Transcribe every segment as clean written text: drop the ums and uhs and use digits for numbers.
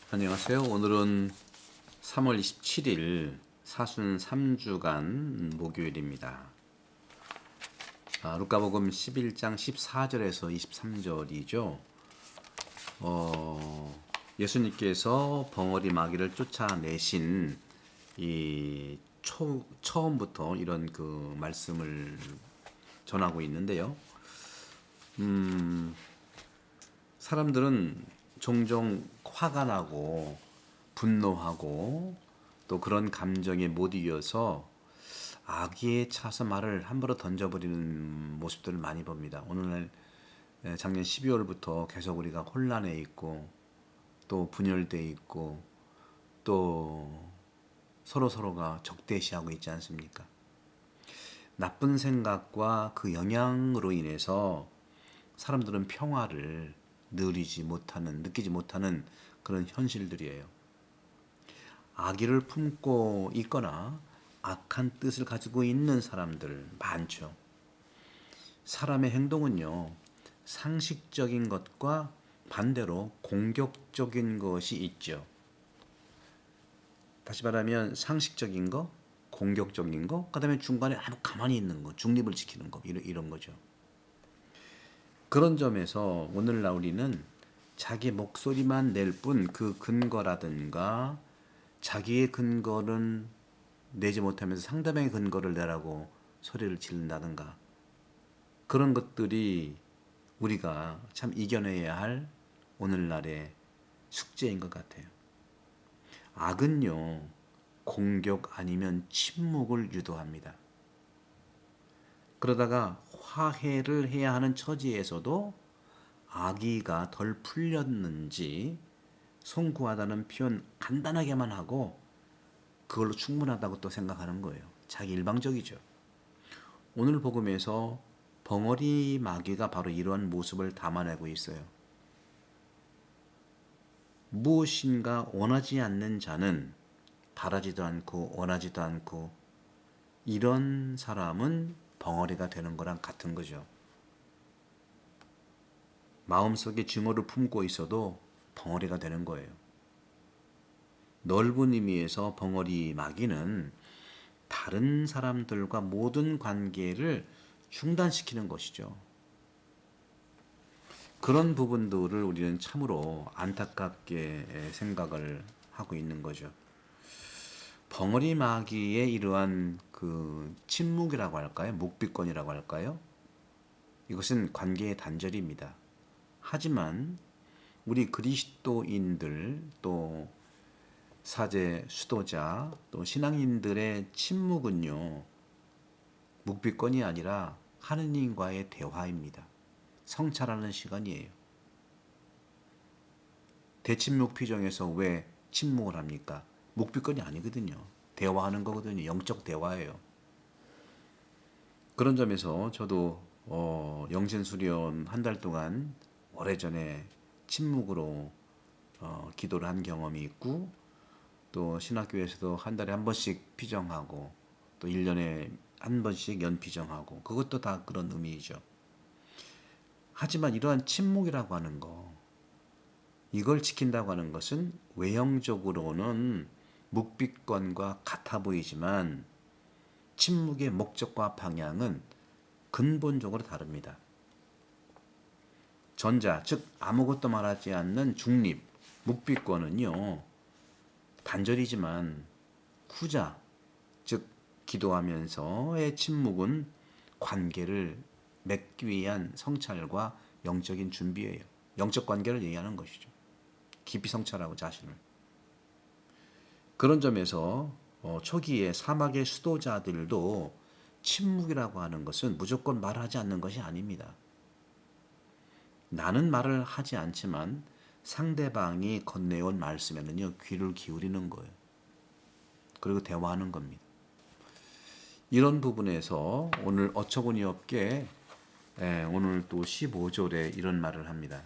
안녕하세요. 오늘은 3월 27일 사순 3주간 목요일입니다. 루카복음 11장 14절에서 23절이죠. 예수님께서 벙어리 마귀를 쫓아내신 이 처음부터 이런 그 말씀을 전하고 있는데요. 사람들은 종종 화가 나고 분노하고 또 그런 감정에 못 이겨서 악의에 차서 말을 함부로 던져버리는 모습들을 많이 봅니다. 오늘날 작년 12월부터 계속 우리가 혼란에 있고 또 분열돼 있고 또 서로가 적대시하고 있지 않습니까? 나쁜 생각과 그 영향으로 인해서 사람들은 평화를 느끼지 못하는 그런 현실들이에요. 악의를 품고 있거나 악한 뜻을 가지고 있는 사람들 많죠. 사람의 행동은요, 상식적인 것과 반대로 공격적인 것이 있죠. 다시 말하면 상식적인 거, 공격적인 거, 그 다음에 중간에 아주 가만히 있는 거, 중립을 지키는 거, 이런 거죠. 그런 점에서 오늘날 우리는 자기 목소리만 낼 뿐 그 근거라든가 자기의 근거는 내지 못하면서 상대방의 근거를 내라고 소리를 지른다든가 그런 것들이 우리가 참 이겨내야 할 오늘날의 숙제인 것 같아요. 악은요, 공격 아니면 침묵을 유도합니다. 그러다가 화해를 해야 하는 처지에서도 악의가 덜 풀렸는지 송구하다는 표현 간단하게만 하고 그걸로 충분하다고 또 생각하는 거예요. 자기 일방적이죠. 오늘 복음에서 벙어리 마귀가 바로 이러한 모습을 담아내고 있어요. 무엇인가 원하지 않는 자는 바라지도 않고 원하지도 않고 이런 사람은 벙어리가 되는 거랑 같은 거죠. 마음속에 증오를 품고 있어도 벙어리가 되는 거예요. 넓은 의미에서 벙어리 마귀는 다른 사람들과 모든 관계를 중단시키는 것이죠. 그런 부분들을 우리는 참으로 안타깝게 생각을 하고 있는 거죠. 벙어리 마귀의 이러한 그 침묵이라고 할까요? 묵비권이라고 할까요? 이것은 관계의 단절입니다. 하지만 우리 그리스도인들 또 사제, 수도자, 또 신앙인들의 침묵은요, 묵비권이 아니라 하느님과의 대화입니다. 성찰하는 시간이에요. 대침묵 피정에서 왜 침묵을 합니까? 묵비권이 아니거든요. 대화하는 거거든요. 영적 대화예요. 그런 점에서 저도 영신수련 한 달 동안 오래전에 침묵으로 기도를 한 경험이 있고 또 신학교에서도 한 달에 한 번씩 피정하고 또 1년에 한 번씩 연피정하고 그것도 다 그런 의미이죠. 하지만 이러한 침묵이라고 하는 거 이걸 지킨다고 하는 것은 외형적으로는 묵비권과 같아 보이지만 침묵의 목적과 방향은 근본적으로 다릅니다. 전자, 즉 아무것도 말하지 않는 중립, 묵비권은요. 단절이지만 후자, 즉 기도하면서의 침묵은 관계를 맺기 위한 성찰과 영적인 준비예요. 영적 관계를 얘기하는 것이죠. 깊이 성찰하고 자신을. 그런 점에서 초기에 사막의 수도자들도 침묵이라고 하는 것은 무조건 말하지 않는 것이 아닙니다. 나는 말을 하지 않지만 상대방이 건네온 말씀에는요 귀를 기울이는 거예요. 그리고 대화하는 겁니다. 이런 부분에서 오늘 어처구니 없게 오늘 또 15절에 이런 말을 합니다.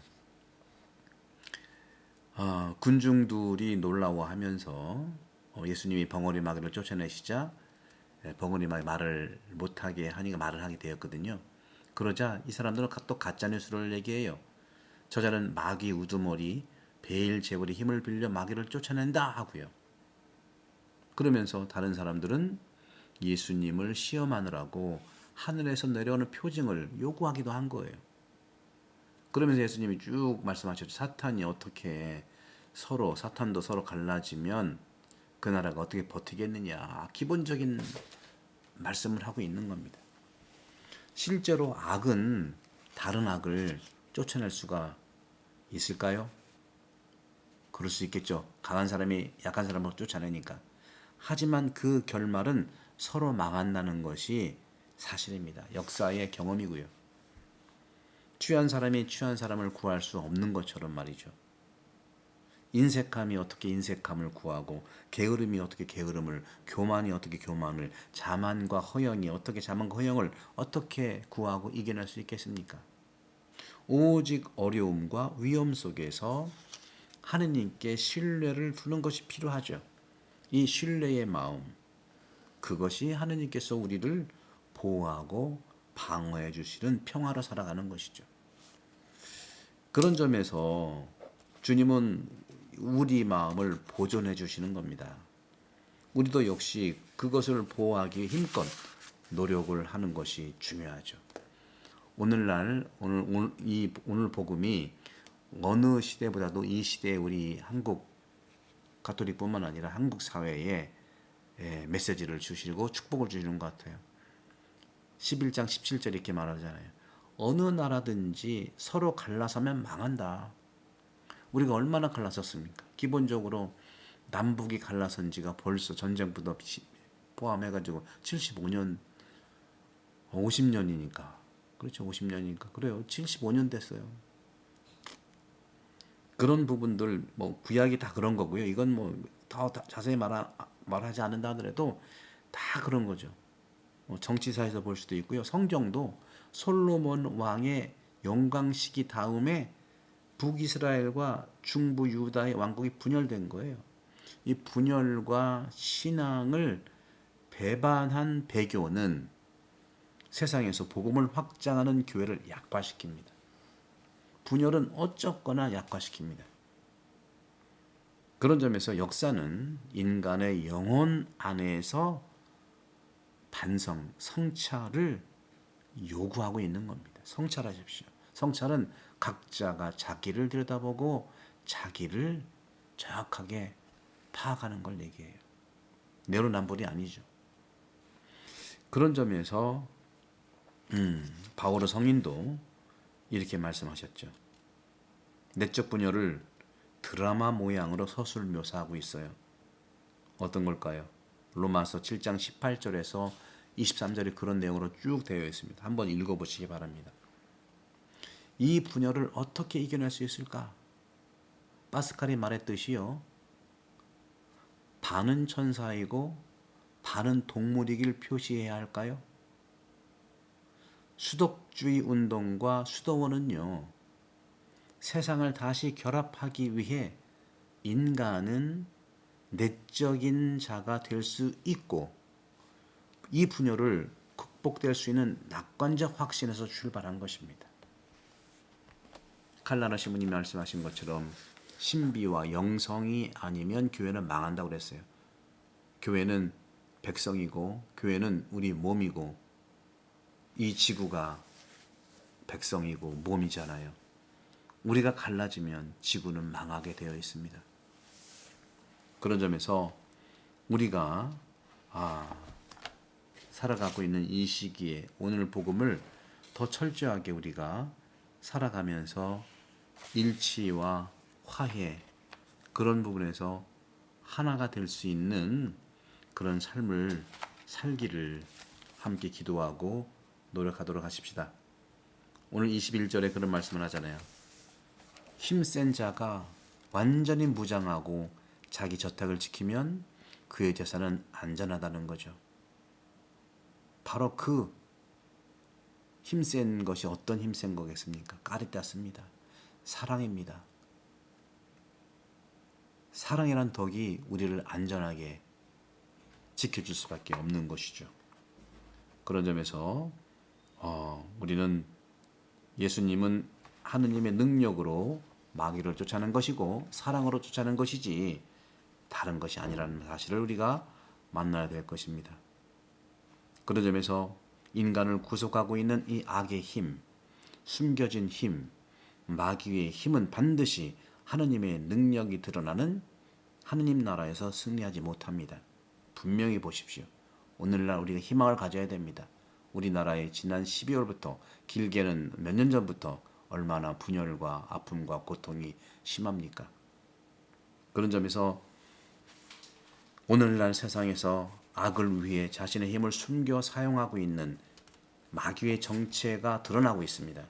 군중들이 놀라워하면서 예수님이 벙어리 마귀를 쫓아내시자 벙어리 마귀 말을 못하게 하니까 말을 하게 되었거든요. 그러자 이 사람들은 또 가짜뉴스를 얘기해요. 저자는 마귀 우두머리 베엘제불의 힘을 빌려 마귀를 쫓아낸다 하고요. 그러면서 다른 사람들은 예수님을 시험하느라고 하늘에서 내려오는 표징을 요구하기도 한 거예요. 그러면서 예수님이 쭉 말씀하셨죠. 사탄이 어떻게 사탄도 서로 갈라지면 그 나라가 어떻게 버티겠느냐. 기본적인 말씀을 하고 있는 겁니다. 실제로 악은 다른 악을 쫓아낼 수가 있을까요? 그럴 수 있겠죠. 강한 사람이 약한 사람을 쫓아내니까. 하지만 그 결말은 서로 망한다는 것이 사실입니다. 역사의 경험이고요. 취한 사람이 취한 사람을 구할 수 없는 것처럼 말이죠. 인색함이 어떻게 인색함을 구하고, 게으름이 어떻게 게으름을, 교만이 어떻게 교만을, 자만과 허영이 어떻게 자만과 허영을 어떻게 구하고 이겨낼 수 있겠습니까? 오직 어려움과 위험 속에서 하느님께 신뢰를 두는 것이 필요하죠. 이 신뢰의 마음, 그것이 하느님께서 우리를 보호하고 방어해 주시는 평화로 살아가는 것이죠. 그런 점에서 주님은 우리 마음을 보존해 주시는 겁니다. 우리도 역시 그것을 보호하기 힘껏 노력을 하는 것이 중요하죠. 오늘 복음이 어느 시대보다도 이 시대에 우리 한국 가톨릭뿐만 아니라 한국 사회에 메시지를 주시고 축복을 주시는 것 같아요. 11장 17절 이렇게 말하잖아요. 어느 나라든지 서로 갈라서면 망한다. 우리가 얼마나 갈라섰습니까? 기본적으로 남북이 갈라선 지가 벌써 전쟁부터 포함해가지고 75년, 50년이니까. 그렇죠. 50년이니까. 그래요. 75년 됐어요. 그런 부분들, 구약이 다 그런 거고요. 이건 더 자세히 말하지 않는다 하더라도 다 그런 거죠. 정치사에서 볼 수도 있고요. 성경도 솔로몬 왕의 영광 시기 다음에 북이스라엘과 중부 유다의 왕국이 분열된 거예요. 이 분열과 신앙을 배반한 배교는 세상에서 복음을 확장하는 교회를 약화시킵니다. 분열은 어쩌거나 약화시킵니다. 그런 점에서 역사는 인간의 영혼 안에서 반성, 성찰을 요구하고 있는 겁니다. 성찰하십시오. 성찰은 각자가 자기를 들여다보고 자기를 정확하게 파악하는 걸 얘기해요. 내로남불이 아니죠. 그런 점에서 바오로 성인도 이렇게 말씀하셨죠. 내적 분열을 드라마 모양으로 서술 묘사하고 있어요. 어떤 걸까요? 로마서 7장 18절에서 23절에 그런 내용으로 쭉 되어 있습니다. 한번 읽어보시기 바랍니다. 이 분열을 어떻게 이겨낼 수 있을까? 파스칼이 말했듯이요. 반은 천사이고 반은 동물이길 표시해야 할까요? 수덕주의 운동과 수도원은요. 세상을 다시 결합하기 위해 인간은 내적인 자가 될 수 있고 이 분열을 극복될 수 있는 낙관적 확신에서 출발한 것입니다. 칼라라 시모님이 말씀하신 것처럼 신비와 영성이 아니면 교회는 망한다고 그랬어요. 교회는 백성이고 교회는 우리 몸이고 이 지구가 백성이고 몸이잖아요. 우리가 갈라지면 지구는 망하게 되어 있습니다. 그런 점에서 우리가 살아가고 있는 이 시기에 오늘 복음을 더 철저하게 우리가 살아가면서 일치와 화해 그런 부분에서 하나가 될 수 있는 그런 삶을 살기를 함께 기도하고 노력하도록 하십시다. 오늘 21절에 그런 말씀을 하잖아요. 힘센 자가 완전히 무장하고 자기 저택을 지키면 그의 재산은 안전하다는 거죠. 바로 그 힘센 것이 어떤 힘센 거겠습니까? 까리따스입니다. 사랑입니다. 사랑이란 덕이 우리를 안전하게 지켜줄 수밖에 없는 것이죠. 그런 점에서 우리는 예수님은 하느님의 능력으로 마귀를 쫓아낸 것이고 사랑으로 쫓아낸 것이지 다른 것이 아니라는 사실을 우리가 만나야 될 것입니다. 그런 점에서 인간을 구속하고 있는 이 악의 힘, 숨겨진 힘, 마귀의 힘은 반드시 하느님의 능력이 드러나는 하느님 나라에서 승리하지 못합니다. 분명히 보십시오. 오늘날 우리가 희망을 가져야 됩니다. 우리나라에 지난 12월부터 길게는 몇 년 전부터 얼마나 분열과 아픔과 고통이 심합니까? 그런 점에서 오늘날 세상에서 악을 위해 자신의 힘을 숨겨 사용하고 있는 마귀의 정체가 드러나고 있습니다.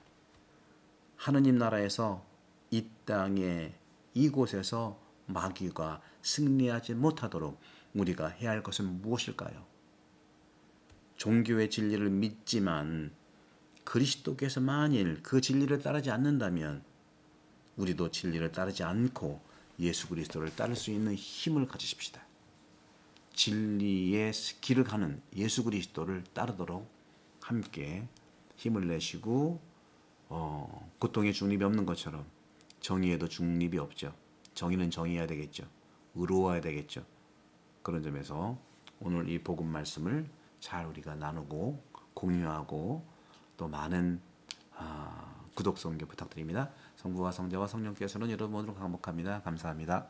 하느님 나라에서 이 땅에 이곳에서 마귀가 승리하지 못하도록 우리가 해야 할 것은 무엇일까요? 종교의 진리를 믿지만 그리스도께서 만일 그 진리를 따르지 않는다면 우리도 진리를 따르지 않고 예수 그리스도를 따를 수 있는 힘을 가지십시다. 진리의 길을 가는 예수 그리스도를 따르도록 함께 힘을 내시고 고통에 중립이 없는 것처럼 정의에도 중립이 없죠. 정의는 정의해야 되겠죠. 의로워야 되겠죠. 그런 점에서 오늘 이 복음 말씀을 잘 우리가 나누고 공유하고 또 많은 구독, 성교 부탁드립니다. 성부와 성자와 성령께서는 여러분 모두를 강복합니다. 감사합니다.